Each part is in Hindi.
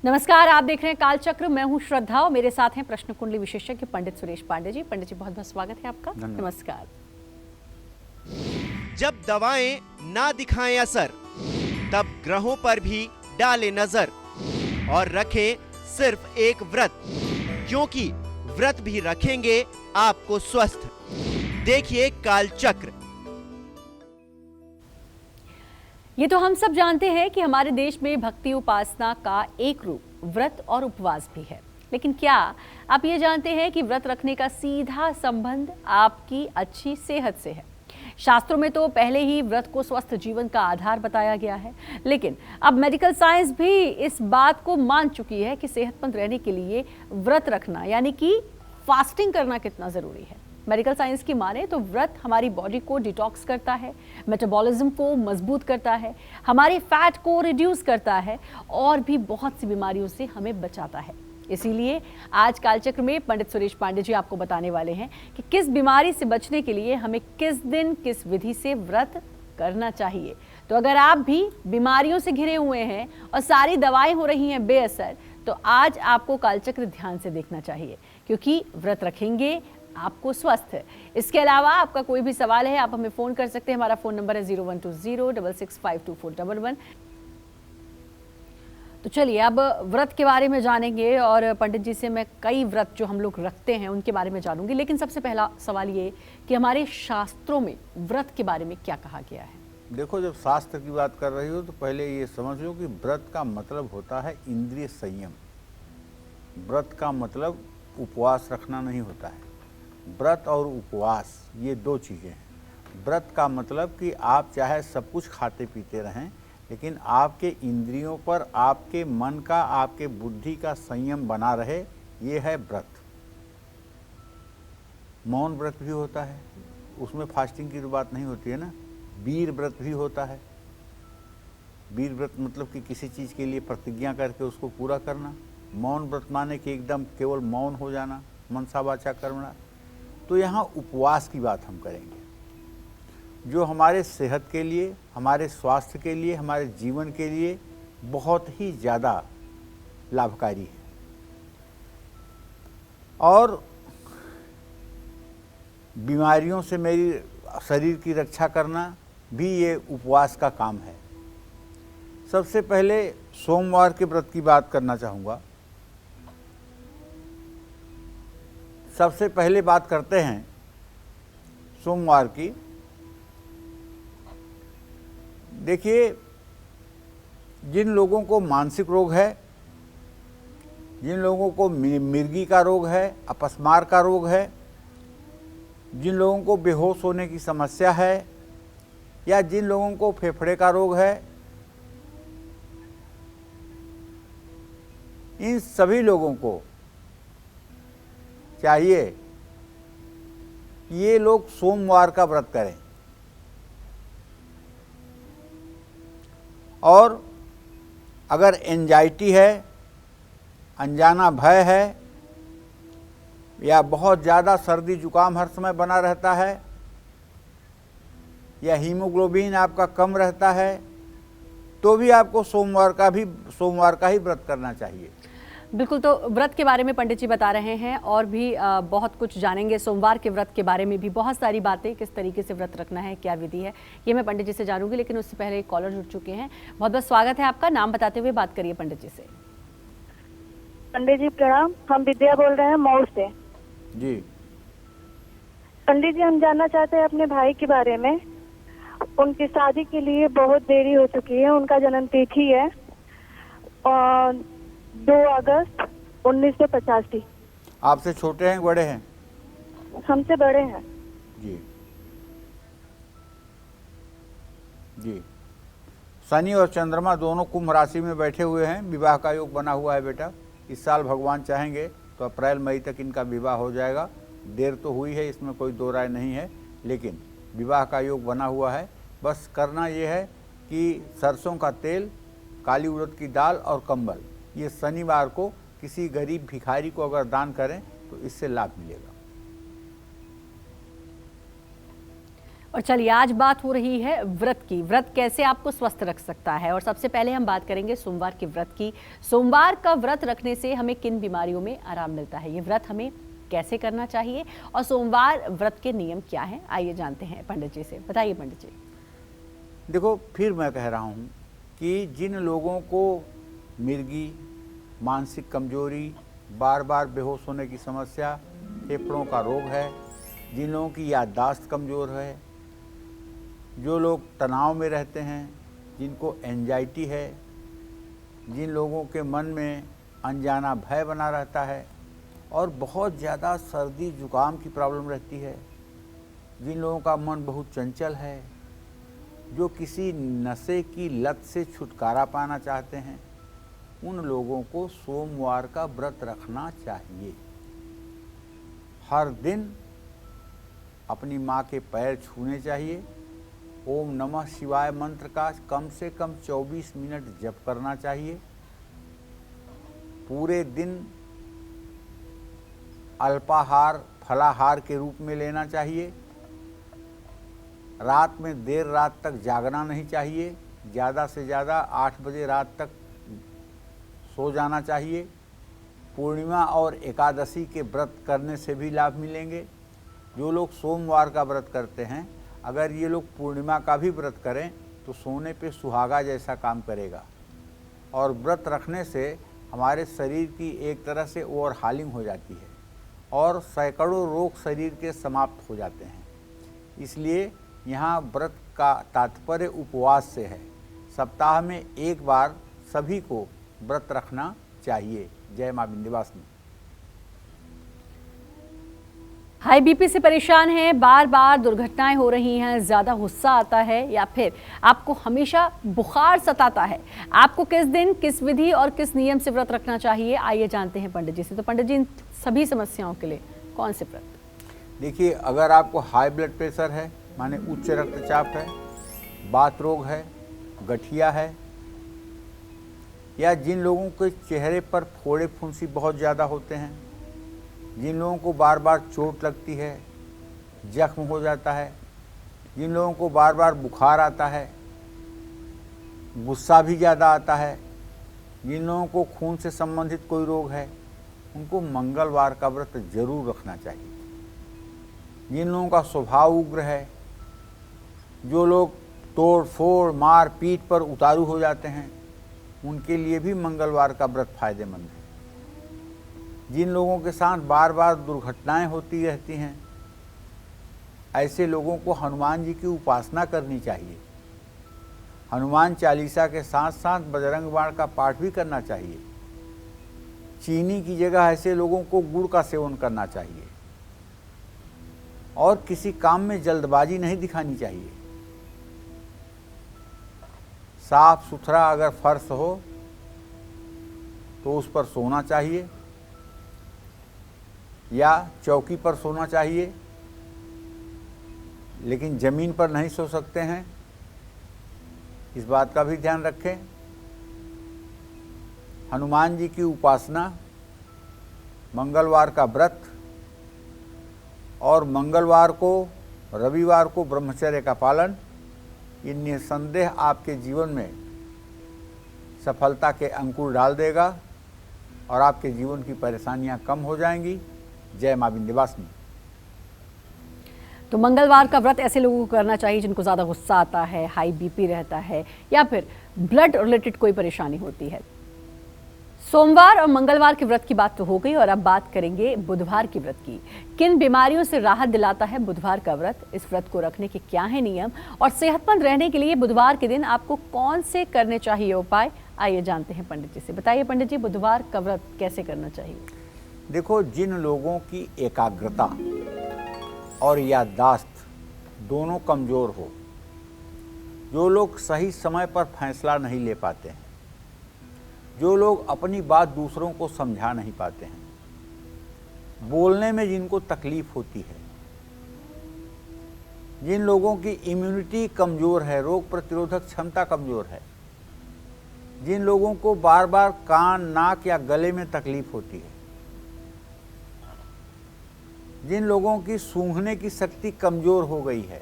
नमस्कार, आप देख रहे हैं कालचक्र। मैं हूं श्रद्धा और मेरे साथ हैं प्रश्न कुंडली विशेषज्ञ पंडित सुरेश पांडे जी। पंडित जी, बहुत बहुत स्वागत है आपका। नमस्कार। जब दवाएं ना दिखाएं असर, तब ग्रहों पर भी डाले नजर और रखें सिर्फ एक व्रत, क्योंकि व्रत भी रखेंगे आपको स्वस्थ। देखिए कालचक्र। ये तो हम सब जानते हैं कि हमारे देश में भक्ति उपासना का एक रूप व्रत और उपवास भी है, लेकिन क्या आप ये जानते हैं कि व्रत रखने का सीधा संबंध आपकी अच्छी सेहत से है। शास्त्रों में तो पहले ही व्रत को स्वस्थ जीवन का आधार बताया गया है, लेकिन अब मेडिकल साइंस भी इस बात को मान चुकी है कि सेहतमंद रहने के लिए व्रत रखना यानी कि फास्टिंग करना कितना जरूरी है। मेडिकल साइंस की माने तो व्रत हमारी बॉडी को डिटॉक्स करता है, मेटाबॉलिज्म को मजबूत करता है, हमारी फैट को रिड्यूस करता है और भी बहुत सी बीमारियों से हमें बचाता है। इसीलिए आज कालचक्र में पंडित सुरेश पांडे जी आपको बताने वाले हैं कि किस बीमारी से बचने के लिए हमें किस दिन किस विधि से व्रत करना चाहिए। तो अगर आप भी बीमारियों से घिरे हुए हैं और सारी दवाएं हो रही हैं बेअसर, तो आज आपको कालचक्र ध्यान से देखना चाहिए, क्योंकि व्रत रखेंगे आपको स्वस्थ है। इसके अलावा आपका कोई भी सवाल है, आप हमें फोन कर सकते हैं। हमारा फोन नंबर है 0120665241। तो चलिए अब व्रत के बारे में जानेंगे और पंडित जी से मैं कई व्रत जो हम लोग रखते हैं उनके बारे में जानूंगी। लेकिन सबसे पहला सवाल ये कि हमारे शास्त्रों में व्रत के बारे में क्या कहा गया है। देखो, जब शास्त्र की बात कर रही हो तो पहले ये समझ लो कि व्रत का मतलब होता है इंद्रिय संयम। व्रत का मतलब उपवास रखना नहीं होता है। व्रत और उपवास ये दो चीज़ें हैं। व्रत का मतलब कि आप चाहे सब कुछ खाते पीते रहें, लेकिन आपके इंद्रियों पर आपके मन का, आपके बुद्धि का संयम बना रहे, ये है व्रत। मौन व्रत भी होता है, उसमें फास्टिंग की तो बात नहीं होती है ना। वीर व्रत भी होता है। वीर व्रत मतलब कि किसी चीज़ के लिए प्रतिज्ञा करके उसको पूरा करना। मौन व्रत माने कि एकदम केवल मौन हो जाना, मनसा वाचा कर्मणा। तो यहाँ उपवास की बात हम करेंगे, जो हमारे सेहत के लिए, हमारे स्वास्थ्य के लिए, हमारे जीवन के लिए बहुत ही ज़्यादा लाभकारी है। और बीमारियों से मेरी शरीर की रक्षा करना भी ये उपवास का काम है। सबसे पहले सोमवार के व्रत की बात करना चाहूँगा। सबसे पहले बात करते हैं सोमवार की। देखिए, जिन लोगों को मानसिक रोग है, जिन लोगों को मिर्गी का रोग है, अपस्मार का रोग है, जिन लोगों को बेहोश होने की समस्या है, या जिन लोगों को फेफड़े का रोग है, इन सभी लोगों को चाहिए ये लोग सोमवार का व्रत करें। और अगर एंजाइटी है, अनजाना भय है, या बहुत ज़्यादा सर्दी जुकाम हर समय बना रहता है, या हीमोग्लोबिन आपका कम रहता है, तो भी आपको सोमवार का ही व्रत करना चाहिए। बिल्कुल, तो व्रत के बारे में पंडित जी बता रहे हैं और भी बहुत कुछ जानेंगे। सोमवार के व्रत के बारे में भी बहुत सारी बातें, किस तरीके से व्रत रखना है, क्या विधि है, ये मैं पंडित जी से जानूंगी। लेकिन उससे पहले एक कॉलर जुड़ चुके हैं। बहुत बहुत स्वागत है आपका। नाम बताते हुए बात करिए पंडित जी से। पंडित जी प्रणाम, हम विद्या बोल रहे हैं मऊ से। जी पंडित जी, हम जानना चाहते हैं अपने भाई के बारे में। उनकी शादी के लिए बहुत देरी हो चुकी है। उनका जन्म तिथि है 2 अगस्त 1985। आपसे छोटे हैं बड़े हैं? हमसे बड़े हैं। जी जी। शनि और चंद्रमा दोनों कुंभ राशि में बैठे हुए हैं। विवाह का योग बना हुआ है बेटा। इस साल भगवान चाहेंगे तो अप्रैल मई तक इनका विवाह हो जाएगा। देर तो हुई है, इसमें कोई दो राय नहीं है, लेकिन विवाह का योग बना हुआ है। बस करना ये है कि सरसों का तेल, काली उड़द की दाल और कंबल, ये शनिवार को किसी गरीब भिखारी को अगर दान करें तो इससे लाभ मिलेगा। और चलिए आज बात हो रही है व्रत की। व्रत कैसे आपको स्वस्थ रख सकता है, और सबसे पहले हम बात करेंगे सोमवार के व्रत की। सोमवार का व्रत रखने से हमें किन बीमारियों में आराम मिलता है, ये व्रत हमें कैसे करना चाहिए और सोमवार व्रत के नियम क्या हैं, आइए जानते हैं पंडित जी से। बताइए पंडित जी। देखो, फिर मैं कह रहा हूँ कि जिन लोगों को मिर्गी, मानसिक कमजोरी, बार बार बेहोश होने की समस्या, फेफड़ों का रोग है, जिन लोगों की याददाश्त कमज़ोर है, जो लोग तनाव में रहते हैं, जिनको एंजाइटी है, जिन लोगों के मन में अनजाना भय बना रहता है और बहुत ज़्यादा सर्दी जुकाम की प्रॉब्लम रहती है, जिन लोगों का मन बहुत चंचल है, जो किसी नशे की लत से छुटकारा पाना चाहते हैं, उन लोगों को सोमवार का व्रत रखना चाहिए। हर दिन अपनी माँ के पैर छूने चाहिए। ओम नमः शिवाय मंत्र का कम से कम 24 मिनट जप करना चाहिए। पूरे दिन अल्पाहार फलाहार के रूप में लेना चाहिए। रात में देर रात तक जागना नहीं चाहिए। ज़्यादा से ज़्यादा 8 बजे रात तक सो जाना चाहिए। पूर्णिमा और एकादशी के व्रत करने से भी लाभ मिलेंगे। जो लोग सोमवार का व्रत करते हैं, अगर ये लोग पूर्णिमा का भी व्रत करें तो सोने पे सुहागा जैसा काम करेगा। और व्रत रखने से हमारे शरीर की एक तरह से ओवरहालिंग हो जाती है और सैकड़ों रोग शरीर के समाप्त हो जाते हैं। इसलिए यहाँ व्रत का तात्पर्य उपवास से है। सप्ताह में एक बार सभी को व्रत रखना चाहिए। जय मां विंध्यवासिनी। हाई बीपी से परेशान हैं, बार बार दुर्घटनाएं हो रही हैं, ज़्यादा गुस्सा आता है या फिर आपको हमेशा बुखार सताता है, आपको किस दिन, किस विधि और किस नियम से व्रत रखना चाहिए, आइए जानते हैं पंडित जी से। तो पंडित जी, इन सभी समस्याओं के लिए कौन से व्रत? देखिए, अगर आपको हाई ब्लड प्रेशर है, माने उच्च रक्तचाप है, बात रोग है, गठिया है, या जिन लोगों के चेहरे पर फोड़े फुंसी बहुत ज़्यादा होते हैं, जिन लोगों को बार बार चोट लगती है, जख्म हो जाता है, जिन लोगों को बार बार बुखार आता है, गुस्सा भी ज़्यादा आता है, जिन लोगों को खून से संबंधित कोई रोग है, उनको मंगलवार का व्रत जरूर रखना चाहिए। जिन लोगों का स्वभाव उग्र है, जो लोग तोड़ फोड़ मार पीट पर उतारू हो जाते हैं, उनके लिए भी मंगलवार का व्रत फायदेमंद है। जिन लोगों के साथ बार बार दुर्घटनाएं होती रहती हैं, ऐसे लोगों को हनुमान जी की उपासना करनी चाहिए। हनुमान चालीसा के साथ साथ बजरंग बाण का पाठ भी करना चाहिए। चीनी की जगह ऐसे लोगों को गुड़ का सेवन करना चाहिए और किसी काम में जल्दबाजी नहीं दिखानी चाहिए। साफ सुथरा अगर फर्श हो तो उस पर सोना चाहिए या चौकी पर सोना चाहिए, लेकिन ज़मीन पर नहीं सो सकते हैं, इस बात का भी ध्यान रखें। हनुमान जी की उपासना, मंगलवार का व्रत और मंगलवार को, रविवार को ब्रह्मचर्य का पालन, ये निसंदेह आपके जीवन में सफलता के अंकुर डाल देगा और आपके जीवन की परेशानियां कम हो जाएंगी। जय मां विंध्यवासिनी। तो मंगलवार का व्रत ऐसे लोगों को करना चाहिए जिनको ज़्यादा गुस्सा आता है, हाई बीपी रहता है या फिर ब्लड रिलेटेड कोई परेशानी होती है। सोमवार और मंगलवार के व्रत की बात तो हो गई, और अब बात करेंगे बुधवार के व्रत की। किन बीमारियों से राहत दिलाता है बुधवार का व्रत, इस व्रत को रखने के क्या है नियम, और सेहतमंद रहने के लिए बुधवार के दिन आपको कौन से करने चाहिए उपाय, आइए जानते हैं पंडित जी से। बताइए पंडित जी, बुधवार का व्रत कैसे करना चाहिए? देखो, जिन लोगों की एकाग्रता और याददाश्त दोनों कमज़ोर हो, जो लोग सही समय पर फैसला नहीं ले पाते हैं, जो लोग अपनी बात दूसरों को समझा नहीं पाते हैं, बोलने में जिनको तकलीफ होती है, जिन लोगों की इम्यूनिटी कमज़ोर है, रोग प्रतिरोधक क्षमता कमज़ोर है, जिन लोगों को बार बार कान, नाक या गले में तकलीफ होती है, जिन लोगों की सूंघने की शक्ति कमज़ोर हो गई है,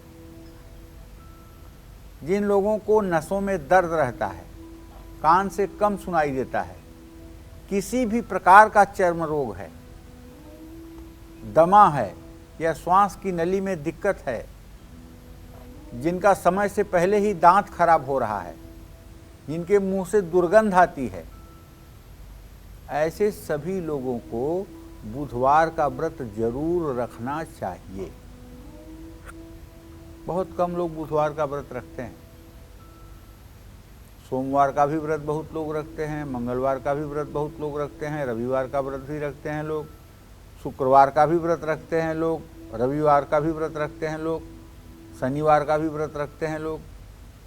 जिन लोगों को नसों में दर्द रहता है, कान से कम सुनाई देता है, किसी भी प्रकार का चर्म रोग है, दमा है या श्वास की नली में दिक्कत है, जिनका समय से पहले ही दांत खराब हो रहा है, जिनके मुंह से दुर्गंध आती है, ऐसे सभी लोगों को बुधवार का व्रत जरूर रखना चाहिए। बहुत कम लोग बुधवार का व्रत रखते हैं। सोमवार का भी व्रत बहुत लोग रखते हैं, मंगलवार का भी व्रत बहुत लोग रखते हैं, रविवार का व्रत भी रखते हैं लोग, शुक्रवार का भी व्रत रखते हैं लोग, रविवार का भी व्रत रखते हैं लोग, शनिवार का भी व्रत रखते हैं लोग,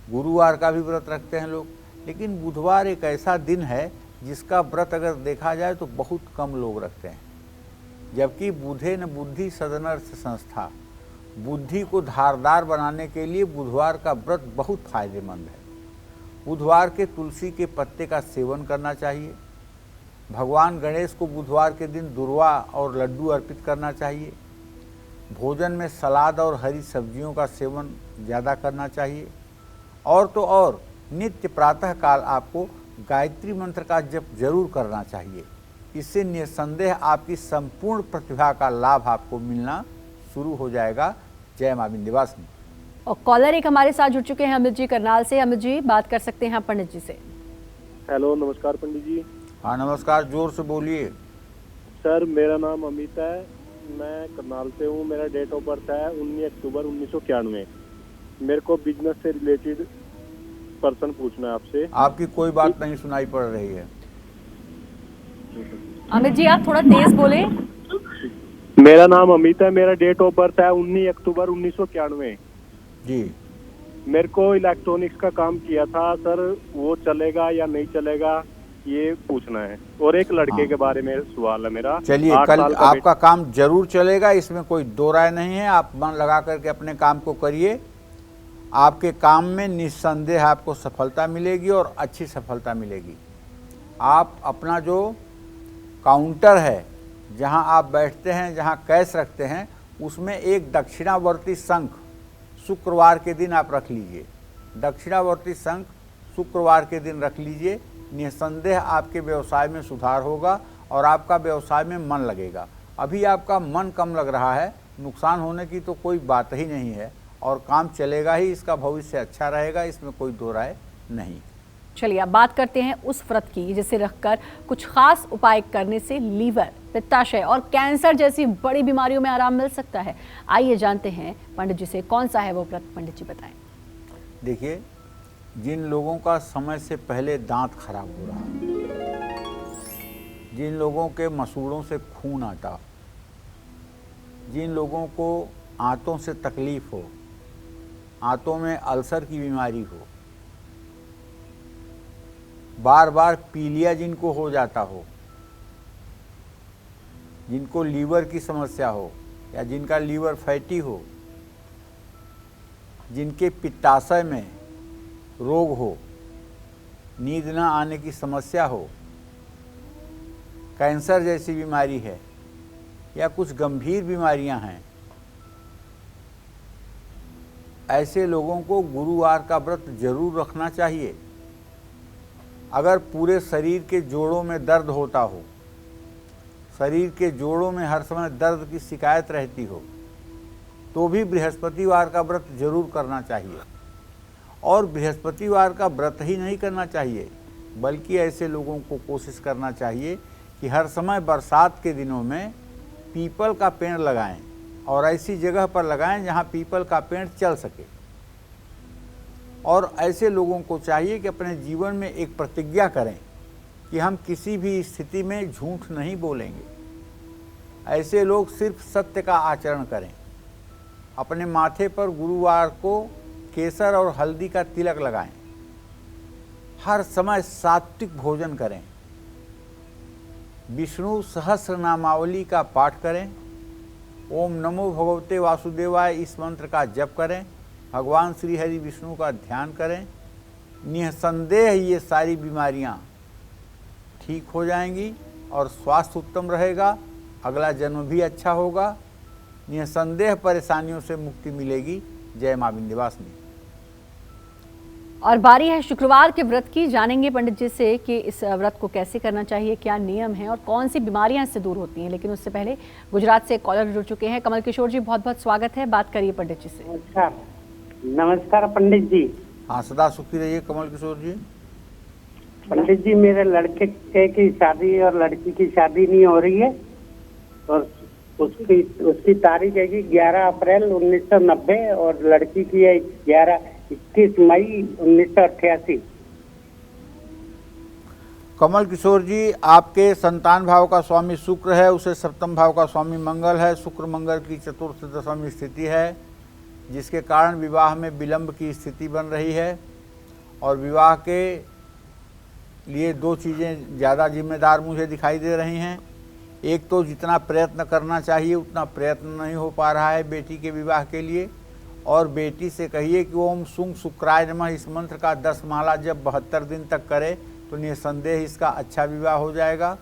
गुरुवार का भी व्रत रखते हैं लोग। लेकिन बुधवार एक ऐसा दिन है जिसका व्रत अगर देखा जाए तो बहुत कम लोग रखते हैं। जबकि बुधे न बुद्धि सदनर्थ संस्था, बुद्धि को धारदार बनाने के लिए बुधवार का व्रत बहुत फायदेमंद है। बुधवार के तुलसी के पत्ते का सेवन करना चाहिए। भगवान गणेश को बुधवार के दिन दुर्वा और लड्डू अर्पित करना चाहिए। भोजन में सलाद और हरी सब्जियों का सेवन ज़्यादा करना चाहिए। और तो और नित्य प्रातः काल आपको गायत्री मंत्र का जप जरूर करना चाहिए। इससे निसंदेह आपकी संपूर्ण प्रतिभा का लाभ आपको मिलना शुरू हो जाएगा। जय मां विंध्यवासिनी। और कॉलर एक हमारे साथ जुड़ चुके हैं, अमित जी करनाल से। अमित जी, बात कर सकते हैं आप पंडित जी से। हेलो, नमस्कार पंडित जी। हाँ नमस्कार, जोर से बोलिए। सर, मेरा नाम अमित है, मैं करनाल से हूँ। मेरा डेट ऑफ बर्थ है 19 अक्टूबर 1991। मेरे को बिजनेस से रिलेटेड पर्सन पूछना है आपसे। आपकी कोई बात नहीं सुनाई पड़ रही है। अमित जी, आप थोड़ा तेज बोले। मेरा नाम अमित है, मेरा डेट ऑफ बर्थ है 19 अक्टूबर 1991 जी। मेरे को इलेक्ट्रॉनिक्स का काम किया था सर, वो चलेगा या नहीं चलेगा ये पूछना है। और एक लड़के के बारे में सवाल है मेरा। चलिए, कल आपका काम जरूर चलेगा, इसमें कोई दो राय नहीं है। आप मन लगा करके अपने काम को करिए। आपके काम में निस्संदेह आपको सफलता मिलेगी और अच्छी सफलता मिलेगी। आप अपना जो काउंटर है, जहां आप बैठते हैं, जहां कैश रखते हैं, उसमें एक दक्षिणावर्ती शंख शुक्रवार के दिन आप रख लीजिए। दक्षिणावर्ती शंख शुक्रवार के दिन रख लीजिए। निसंदेह आपके व्यवसाय में सुधार होगा और आपका व्यवसाय में मन लगेगा। अभी आपका मन कम लग रहा है, नुकसान होने की तो कोई बात ही नहीं है और काम चलेगा ही, इसका भविष्य अच्छा रहेगा, इसमें कोई दो राय नहीं। चलिए, अब बात करते हैं उस व्रत की जिसे रखकर कुछ खास उपाय करने से लीवर, पित्ताशय और कैंसर जैसी बड़ी बीमारियों में आराम मिल सकता है। आइए जानते हैं पंडित जी से, कौन सा है वो व्रत, पंडित जी बताएं। देखिए, जिन लोगों का समय से पहले दांत खराब हो रहा, जिन लोगों के मसूड़ों से खून आता, जिन लोगों को आंतों से तकलीफ हो, आंतों में अल्सर की बीमारी हो, बार बार पीलिया जिनको हो जाता हो, जिनको लीवर की समस्या हो या जिनका लीवर फैटी हो, जिनके पित्ताशय में रोग हो, नींद न आने की समस्या हो, कैंसर जैसी बीमारी है या कुछ गंभीर बीमारियां हैं, ऐसे लोगों को गुरुवार का व्रत जरूर रखना चाहिए। अगर पूरे शरीर के जोड़ों में दर्द होता हो, शरीर के जोड़ों में हर समय दर्द की शिकायत रहती हो, तो भी बृहस्पतिवार का व्रत जरूर करना चाहिए। और बृहस्पतिवार का व्रत ही नहीं करना चाहिए, बल्कि ऐसे लोगों को कोशिश करना चाहिए कि हर समय बरसात के दिनों में पीपल का पेड़ लगाएं और ऐसी जगह पर लगाएं जहां पीपल का पेड़ चल सके। और ऐसे लोगों को चाहिए कि अपने जीवन में एक प्रतिज्ञा करें कि हम किसी भी स्थिति में झूठ नहीं बोलेंगे। ऐसे लोग सिर्फ सत्य का आचरण करें। अपने माथे पर गुरुवार को केसर और हल्दी का तिलक लगाएं। हर समय सात्विक भोजन करें। विष्णु सहस्र नामावली का पाठ करें। ओम नमो भगवते वासुदेवाय इस मंत्र का जप करें। भगवान श्री हरि विष्णु का ध्यान करें। निसंदेह ये सारी बीमारियां ठीक हो जाएंगी और स्वास्थ्य उत्तम रहेगा। अगला जन्म भी अच्छा होगा। निसंदेह परेशानियों से मुक्ति मिलेगी। जय मां विंध्यवासिनी। और बारी है शुक्रवार के व्रत की। जानेंगे पंडित जी से कि इस व्रत को कैसे करना चाहिए, क्या नियम है और कौन सी बीमारियां इससे दूर होती हैं। लेकिन उससे पहले गुजरात से कॉलर जुड़ चुके हैं। कमल किशोर जी, बहुत बहुत स्वागत है। बात करिए पंडित जी से। नमस्कार। नमस्कार पंडित जी। हाँ, सदा सुखी रहिए कमल किशोर जी। पंडित जी, मेरे लड़के की शादी और लड़की की शादी नहीं हो रही है और उसकी तारीख है कि 11 अप्रैल 1990 और लड़की की है 21 मई 1988। कमल किशोर जी, आपके संतान भाव का स्वामी शुक्र है, उसे सप्तम भाव का स्वामी मंगल है। शुक्र मंगल की चतुर्थ दशम स्थिति है, जिसके कारण विवाह में विलंब की स्थिति बन रही है। और विवाह के लिए दो चीज़ें ज़्यादा जिम्मेदार मुझे दिखाई दे रही हैं। एक तो जितना प्रयत्न करना चाहिए उतना प्रयत्न नहीं हो पा रहा है बेटी के विवाह के लिए। और बेटी से कहिए कि ओम शुंग शुक्राय नमः इस मंत्र का 10 माला जब 72 दिन तक करे तो निसंदेह इसका अच्छा विवाह हो जाएगा।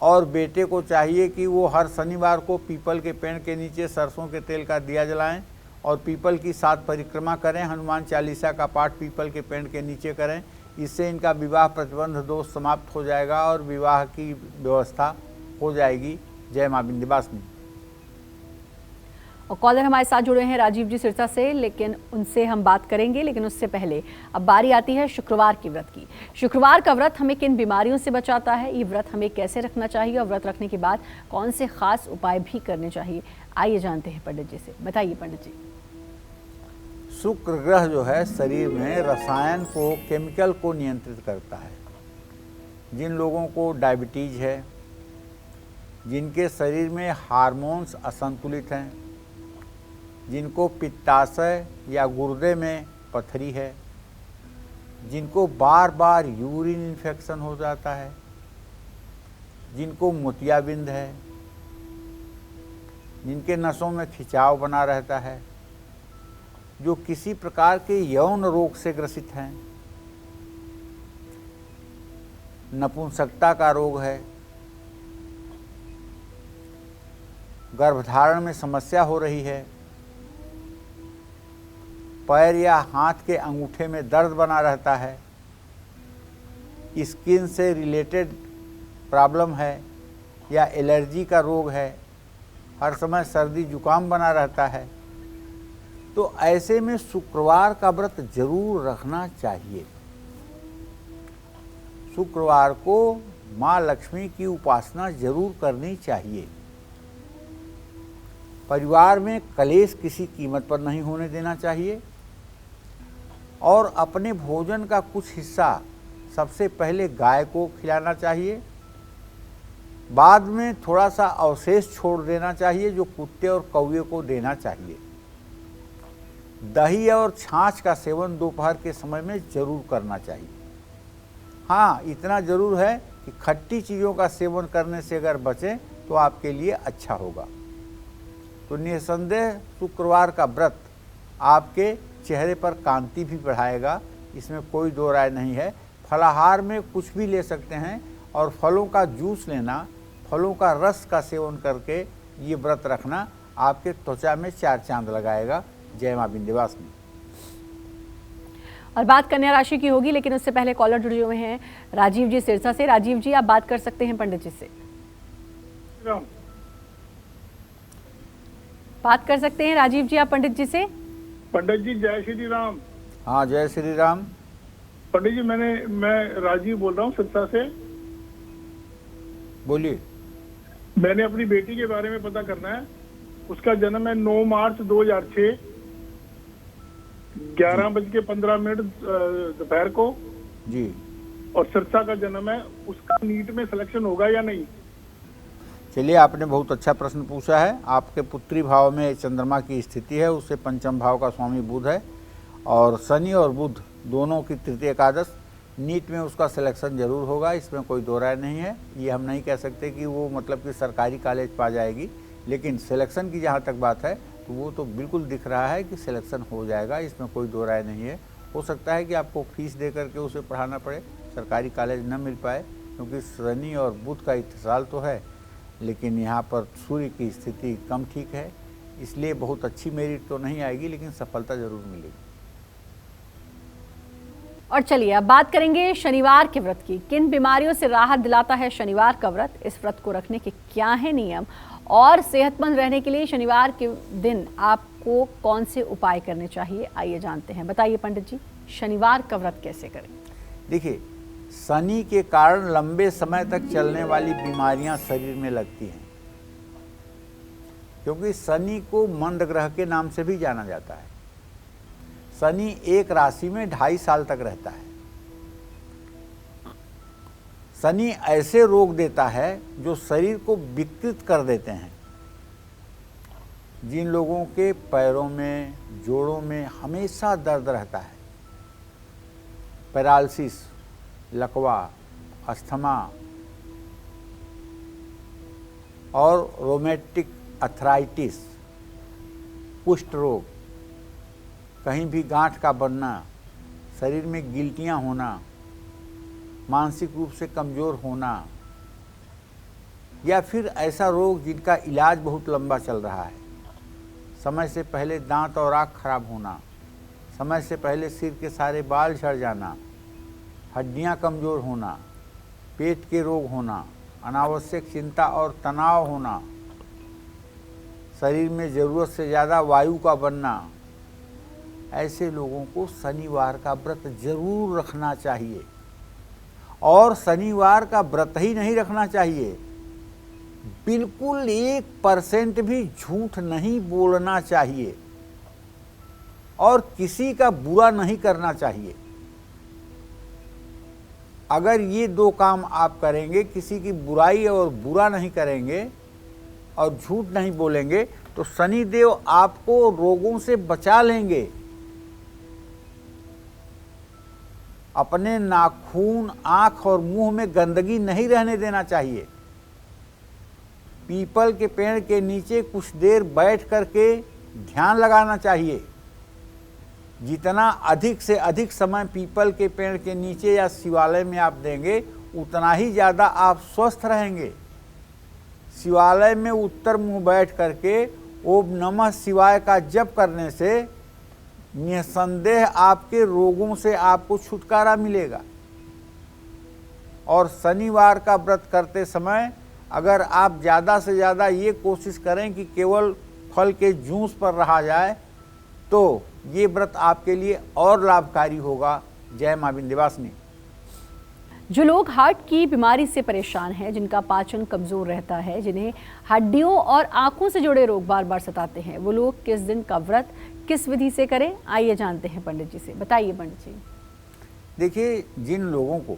और बेटे को चाहिए कि वो हर शनिवार को पीपल के पेड़ के नीचे सरसों के तेल का दिया जलाएं और पीपल की 7 परिक्रमा करें। हनुमान चालीसा का पाठ पीपल के पेड़ के नीचे करें। इससे इनका विवाह प्रतिबंध दोष समाप्त हो जाएगा और विवाह की व्यवस्था हो जाएगी। जय मां विंध्यवासिनी। और कॉलर हमारे साथ जुड़े हैं राजीव जी सिरसा से, लेकिन उनसे हम बात करेंगे। लेकिन उससे पहले अब बारी आती है शुक्रवार के व्रत की। शुक्रवार का व्रत हमें किन बीमारियों से बचाता है, ये व्रत हमें कैसे रखना चाहिए और व्रत रखने के बाद कौन से खास उपाय भी करने चाहिए, आइए जानते हैं पंडित जी से। बताइए पंडित जी। शुक्र ग्रह जो है शरीर में रसायन को, केमिकल को नियंत्रित करता है। जिन लोगों को डायबिटीज है, जिनके शरीर में हार्मोन्स असंतुलित हैं, जिनको पित्ताशय या गुर्दे में पथरी है, जिनको बार बार यूरिन इन्फेक्शन हो जाता है, जिनको मोतियाबिंद है, जिनके नसों में खिंचाव बना रहता है, जो किसी प्रकार के यौन रोग से ग्रसित हैं, नपुंसकता का रोग है, गर्भधारण में समस्या हो रही है, पैर या हाथ के अंगूठे में दर्द बना रहता है, स्किन से रिलेटेड प्रॉब्लम है या एलर्जी का रोग है, हर समय सर्दी जुकाम बना रहता है, तो ऐसे में शुक्रवार का व्रत जरूर रखना चाहिए। शुक्रवार को माँ लक्ष्मी की उपासना जरूर करनी चाहिए। परिवार में कलेश किसी कीमत पर नहीं होने देना चाहिए और अपने भोजन का कुछ हिस्सा सबसे पहले गाय को खिलाना चाहिए। बाद में थोड़ा सा अवशेष छोड़ देना चाहिए जो कुत्ते और कौवे को देना चाहिए। दही और छाछ का सेवन दोपहर के समय में जरूर करना चाहिए। हाँ, इतना जरूर है कि खट्टी चीज़ों का सेवन करने से अगर बचें तो आपके लिए अच्छा होगा। तो निसंदेह शुक्रवार का व्रत आपके चेहरे पर कांति भी बढ़ाएगा, इसमें कोई दो राय नहीं है। फलाहार में कुछ भी ले सकते हैं और फलों का जूस लेना, फलों का रस का सेवन करके ये व्रत रखना आपके त्वचा में 4 चांद लगाएगा। जय मां विंध्यवासिनी। और बात कन्या राशि की होगी, लेकिन उससे पहले कॉलर जुड़े हुए हैं राजीव जी सिरसा से। राजीव जी, आप बात कर सकते हैं पंडित जी से। बात कर सकते हैं राजीव जी आप पंडित जी से। पंडित जी जय श्री राम। हाँ, जय श्री राम। पंडित जी मैं राजीव बोल रहा हूँ सिरसा से। बोलिए। मैंने अपनी बेटी के बारे में पता करना है। उसका जन्म है 9 मार्च 2006, 11:15 दोपहर को जी। और सिरसा का जन्म है। उसका नीट में सिलेक्शन होगा या नहीं? चलिए, आपने बहुत अच्छा प्रश्न पूछा है। आपके पुत्री भाव में चंद्रमा की स्थिति है, उससे पंचम भाव का स्वामी बुध है और शनि और बुध दोनों की तृतीय एकादश। नीट में उसका सिलेक्शन जरूर होगा, इसमें कोई दो राय नहीं है। ये हम नहीं कह सकते कि वो मतलब कि सरकारी कॉलेज पा जाएगी, लेकिन सिलेक्शन की जहाँ तक बात है तो वो तो बिल्कुल दिख रहा है कि सिलेक्शन हो जाएगा, इसमें कोई दो राय नहीं है। हो सकता है कि आपको फीस दे करके उसे पढ़ाना पड़े, सरकारी कॉलेज न मिल पाए, क्योंकि शनि और बुध का इत्तिसाल तो है, लेकिन यहाँ पर सूर्य की स्थिति कम ठीक है, इसलिए बहुत अच्छी मेरिट तो नहीं आएगी, लेकिन सफलता जरूर मिलेगी। और चलिए अब बात करेंगे शनिवार के व्रत की। किन बीमारियों से राहत दिलाता है शनिवार का व्रत, इस व्रत को रखने के क्या है नियम, और सेहतमंद रहने के लिए शनिवार के दिन आपको कौन से उपाय करने चाहिए, आइए जानते हैं। बताइए पंडित जी, शनिवार का व्रत कैसे करें? देखिए, शनि के कारण लंबे समय तक चलने वाली बीमारियां शरीर में लगती हैं, क्योंकि शनि को मंद ग्रह के नाम से भी जाना जाता है। शनि एक राशि में 2.5 साल तक रहता है। शनि ऐसे रोग देता है जो शरीर को विकृत कर देते हैं। जिन लोगों के पैरों में, जोड़ों में हमेशा दर्द रहता है, पैरालिसिस, लकवा, अस्थमा और रोमेटिक अर्थराइटिस, कुष्ठ रोग, कहीं भी गांठ का बनना, शरीर में गिल्टियां होना, मानसिक रूप से कमज़ोर होना, या फिर ऐसा रोग जिनका इलाज बहुत लंबा चल रहा है, समय से पहले दांत और आँख खराब होना, समय से पहले सिर के सारे बाल झड़ जाना, हड्डियां कमज़ोर होना, पेट के रोग होना, अनावश्यक चिंता और तनाव होना, शरीर में ज़रूरत से ज़्यादा वायु का बनना, ऐसे लोगों को शनिवार का व्रत जरूर रखना चाहिए। और शनिवार का व्रत ही नहीं रखना चाहिए, बिल्कुल 1% भी झूठ नहीं बोलना चाहिए और किसी का बुरा नहीं करना चाहिए। अगर ये 2 काम आप करेंगे, किसी की बुराई और बुरा नहीं करेंगे और झूठ नहीं बोलेंगे, तो शनिदेव आपको रोगों से बचा लेंगे। अपने नाखून, आँख और मुंह में गंदगी नहीं रहने देना चाहिए। पीपल के पेड़ के नीचे कुछ देर बैठ करके ध्यान लगाना चाहिए। जितना अधिक से अधिक समय पीपल के पेड़ के नीचे या शिवालय में आप देंगे, उतना ही ज़्यादा आप स्वस्थ रहेंगे। शिवालय में उत्तर मुंह बैठ करके ओम नमः शिवाय का जप करने से निसंदेह आपके रोगों से आपको छुटकारा मिलेगा। और शनिवार का व्रत करते समय अगर आप ज़्यादा से ज़्यादा ये कोशिश करें कि केवल फल के जूस पर रहा जाए, तो ये व्रत आपके लिए और लाभकारी होगा। जय मां विंध्यवासिनी। जो लोग हार्ट की बीमारी से परेशान हैं, जिनका पाचन कमज़ोर रहता है, जिन्हें हड्डियों और आंखों से जुड़े रोग बार बार सताते हैं, वो लोग किस दिन का व्रत किस विधि से करें, आइए जानते हैं पंडित जी से। बताइए पंडित जी। देखिए, जिन लोगों को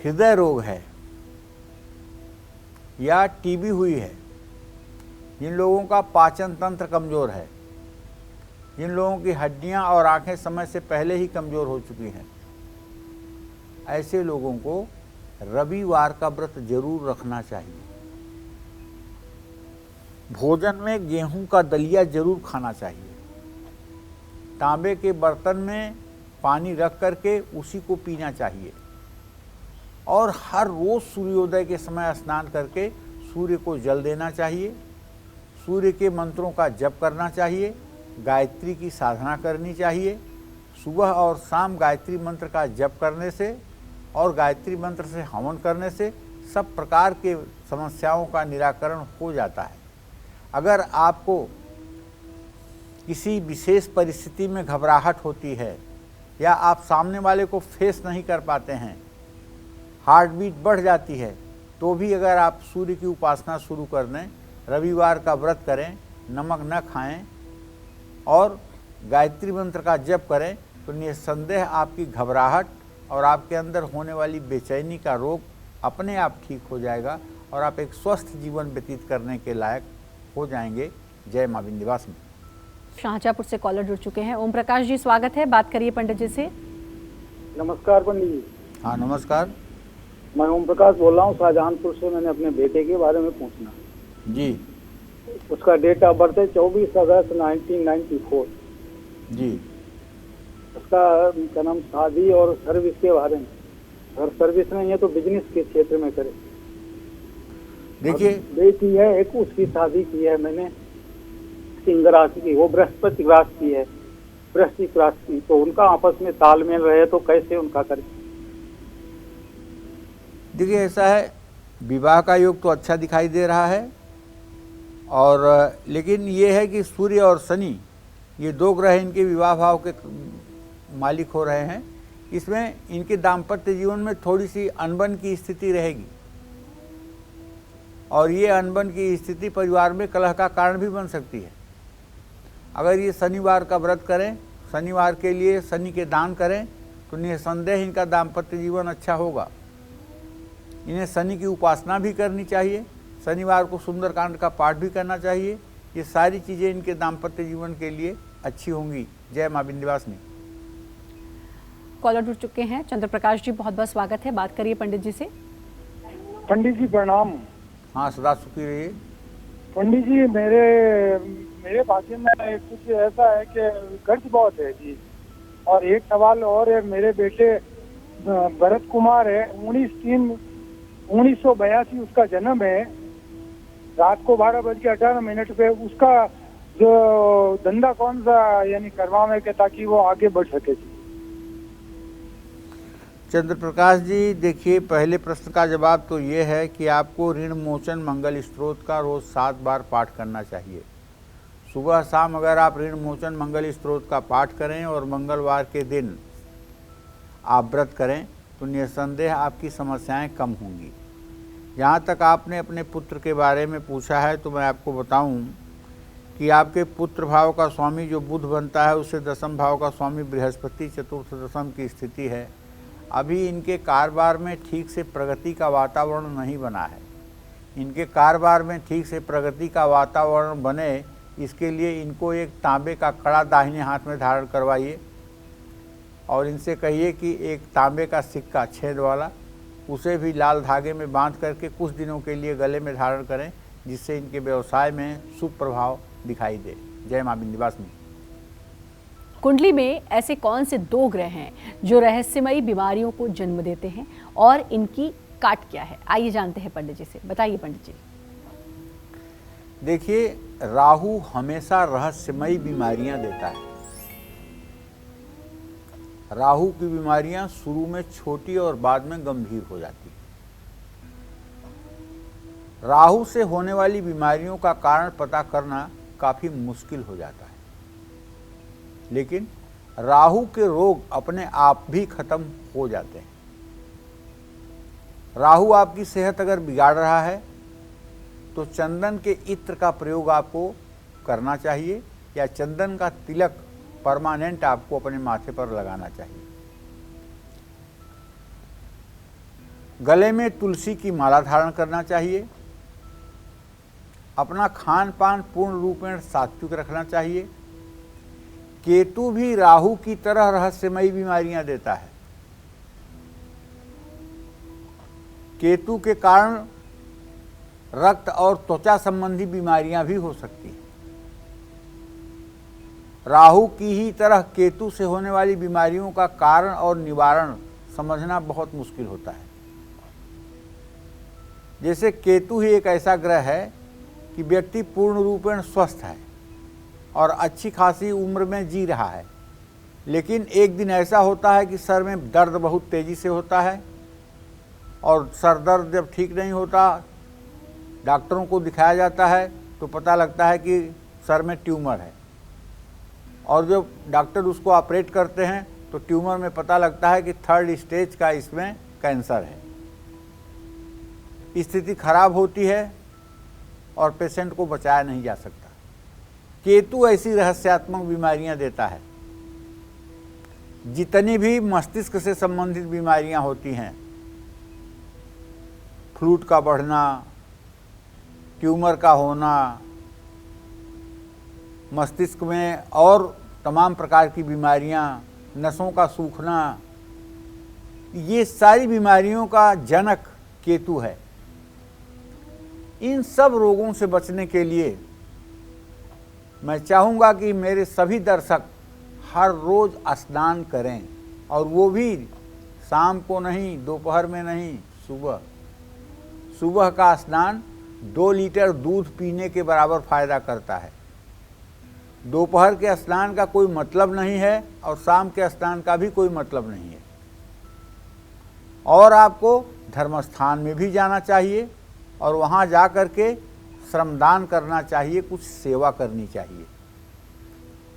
हृदय रोग है या टीबी हुई है, जिन लोगों का पाचन तंत्र कमज़ोर है, जिन लोगों की हड्डियां और आंखें समय से पहले ही कमज़ोर हो चुकी हैं, ऐसे लोगों को रविवार का व्रत जरूर रखना चाहिए। भोजन में गेहूं का दलिया जरूर खाना चाहिए। तांबे के बर्तन में पानी रख करके उसी को पीना चाहिए। और हर रोज़ सूर्योदय के समय स्नान करके सूर्य को जल देना चाहिए। सूर्य के मंत्रों का जप करना चाहिए। गायत्री की साधना करनी चाहिए। सुबह और शाम गायत्री मंत्र का जप करने से और गायत्री मंत्र से हवन करने से सब प्रकार के समस्याओं का निराकरण हो जाता है। अगर आपको किसी विशेष परिस्थिति में घबराहट होती है या आप सामने वाले को फेस नहीं कर पाते हैं, हार्ट बीट बढ़ जाती है, तो भी अगर आप सूर्य की उपासना शुरू कर दें, रविवार का व्रत करें, नमक न खाएं और गायत्री मंत्र का जप करें, तो निसंदेह आपकी घबराहट और आपके अंदर होने वाली बेचैनी का रोग अपने आप ठीक हो जाएगा और आप एक स्वस्थ जीवन व्यतीत करने के लायक हो जाएंगे। जय मां विंध्यवासिनी। शाहजहाँपुर से कॉलर जुड़ चुके हैं। ओम प्रकाश जी, स्वागत है, बात करिए पंडित जी से। नमस्कार पंडित जी। हाँ नमस्कार। मैं ओम प्रकाश बोल रहा हूँ शाहजहाँपुर से। मैंने अपने बेटे के बारे में पूछना जी। उसका डेट ऑफ बर्थ है 24 अगस्त 1994 जी। उसका क्या नाम, शादी और सर्विस के बारे में। अगर सर्विस नहीं है तो बिजनेस के क्षेत्र में करे। देखिए, बेटी है एक, उसकी शादी की है मैंने, सिंह राशि की, वो बृहस्पति राशि की है। वृश्चिक राशि की, तो उनका आपस में तालमेल रहे तो कैसे उनका करें? देखिए ऐसा है, विवाह का योग तो अच्छा दिखाई दे रहा है, और लेकिन ये है कि सूर्य और शनि ये दो ग्रह इनके विवाह भाव के मालिक हो रहे हैं। इसमें इनके दाम्पत्य जीवन में थोड़ी सी अनबन की स्थिति रहेगी, और ये अनबन की स्थिति परिवार में कलह का कारण भी बन सकती है। अगर ये शनिवार का व्रत करें, शनिवार के लिए शनि के दान करें, तो निसंदेह इनका दाम्पत्य जीवन अच्छा होगा। इन्हें शनि की उपासना भी करनी चाहिए, शनिवार को सुंदरकांड का पाठ भी करना चाहिए। ये सारी चीज़ें इनके दाम्पत्य जीवन के लिए अच्छी होंगी। जय माँ विंध्यवासिनी। कॉलर जुड़ चुके हैं। चंद्र प्रकाश जी, बहुत बहुत स्वागत है। बात करिए पंडित जी से। पंडित जी प्रणाम। हाँ, सदा सुखी रहिए। पंडित जी, मेरे भाग्य में कुछ ऐसा है कि कर्ज बहुत है जी। और एक सवाल और है, मेरे बेटे भरत कुमार है, 19/3/1982 उसका जन्म है। रात को 12:18 पे उसका जो धंधा कौन सा यानी करवावे के, ताकि वो आगे बढ़ सके जी। चंद्र प्रकाश जी, देखिए पहले प्रश्न का जवाब तो ये है कि आपको ऋण मोचन मंगल स्त्रोत का रोज 7 बार पाठ करना चाहिए। सुबह शाम अगर आप ऋण मोचन मंगल स्त्रोत का पाठ करें और मंगलवार के दिन आप व्रत करें तो निसंदेह आपकी समस्याएं कम होंगी। जहाँ तक आपने अपने पुत्र के बारे में पूछा है, तो मैं आपको बताऊं कि आपके पुत्र भाव का स्वामी जो बुध बनता है, उससे दशम भाव का स्वामी बृहस्पति चतुर्थ दशम की स्थिति है। अभी इनके कारोबार में ठीक से प्रगति का वातावरण नहीं बना है। इनके कारोबार में ठीक से प्रगति का वातावरण बने, इसके लिए इनको एक तांबे का कड़ा दाहिने हाथ में धारण करवाइए, और इनसे कहिए कि एक तांबे का सिक्का छेद वाला, उसे भी लाल धागे में बांध करके कुछ दिनों के लिए गले में धारण करें, जिससे इनके व्यवसाय में शुभ प्रभाव दिखाई दे। जय माँ विंध्यवासिनी। कुंडली में ऐसे कौन से 2 ग्रह हैं जो रहस्यमयी बीमारियों को जन्म देते हैं, और इनकी काट क्या है? आइए जानते हैं पंडित जी से। बताइए पंडित जी। देखिए, राहु हमेशा रहस्यमयी बीमारियां देता है। राहु की बीमारियां शुरू में छोटी और बाद में गंभीर हो जाती है। राहु से होने वाली बीमारियों का कारण पता करना काफी मुश्किल हो जाता है, लेकिन राहु के रोग अपने आप भी खत्म हो जाते हैं। राहु आपकी सेहत अगर बिगाड़ रहा है तो चंदन के इत्र का प्रयोग आपको करना चाहिए, या चंदन का तिलक परमानेंट आपको अपने माथे पर लगाना चाहिए। गले में तुलसी की माला धारण करना चाहिए। अपना खान पान पूर्ण रूप में सात्विक रखना चाहिए। केतु भी राहु की तरह रहस्यमयी बीमारियां देता है। केतु के कारण रक्त और त्वचा संबंधी बीमारियां भी हो सकती हैं। राहु की ही तरह केतु से होने वाली बीमारियों का कारण और निवारण समझना बहुत मुश्किल होता है। जैसे केतु ही एक ऐसा ग्रह है कि व्यक्ति पूर्ण रूप में स्वस्थ है और अच्छी खासी उम्र में जी रहा है, लेकिन एक दिन ऐसा होता है कि सर में दर्द बहुत तेजी से होता है, और सर दर्द जब ठीक नहीं होता, डॉक्टरों को दिखाया जाता है तो पता लगता है कि सर में ट्यूमर है, और जब डॉक्टर उसको ऑपरेट करते हैं तो ट्यूमर में पता लगता है कि 3rd स्टेज का इसमें कैंसर है। स्थिति खराब होती है और पेशेंट को बचाया नहीं जा सकता। केतु ऐसी रहस्यात्मक बीमारियां देता है। जितनी भी मस्तिष्क से संबंधित बीमारियां होती हैं, फ्लूट का बढ़ना, ट्यूमर का होना, मस्तिष्क में और तमाम प्रकार की बीमारियां, नसों का सूखना, ये सारी बीमारियों का जनक केतु है। इन सब रोगों से बचने के लिए मैं चाहूँगा कि मेरे सभी दर्शक हर रोज़ स्नान करें, और वो भी शाम को नहीं, दोपहर में नहीं, सुबह। सुबह का स्नान 2 लीटर दूध पीने के बराबर फायदा करता है। दोपहर के स्नान का कोई मतलब नहीं है और शाम के स्नान का भी कोई मतलब नहीं है। और आपको धर्मस्थान में भी जाना चाहिए और वहाँ जा कर के श्रमदान करना चाहिए, कुछ सेवा करनी चाहिए,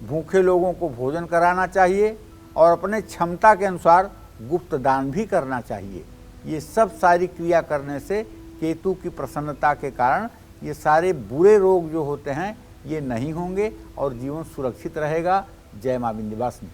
भूखे लोगों को भोजन कराना चाहिए और अपने क्षमता के अनुसार गुप्त दान भी करना चाहिए। ये सब सारी क्रिया करने से केतु की प्रसन्नता के कारण ये सारे बुरे रोग जो होते हैं ये नहीं होंगे और जीवन सुरक्षित रहेगा। जय मां विंध्यवासिनी।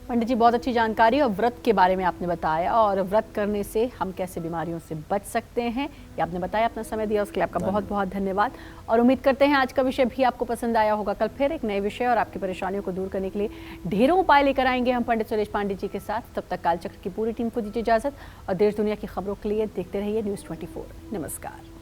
पंडित जी, बहुत अच्छी जानकारी और व्रत के बारे में आपने बताया और व्रत करने से हम कैसे बीमारियों से बच सकते हैं ये आपने बताया। अपना समय दिया उसके लिए आपका बहुत बहुत धन्यवाद और उम्मीद करते हैं आज का विषय भी आपको पसंद आया होगा। कल फिर एक नए विषय और आपकी परेशानियों को दूर करने के लिए ढेरों उपाय लेकर आएंगे हम पंडित सुरेश पांडे जी के साथ। तब तक कालचक्र की पूरी टीम को दीजिए इजाजत और देश दुनिया की खबरों के लिए देखते रहिए News 24। नमस्कार।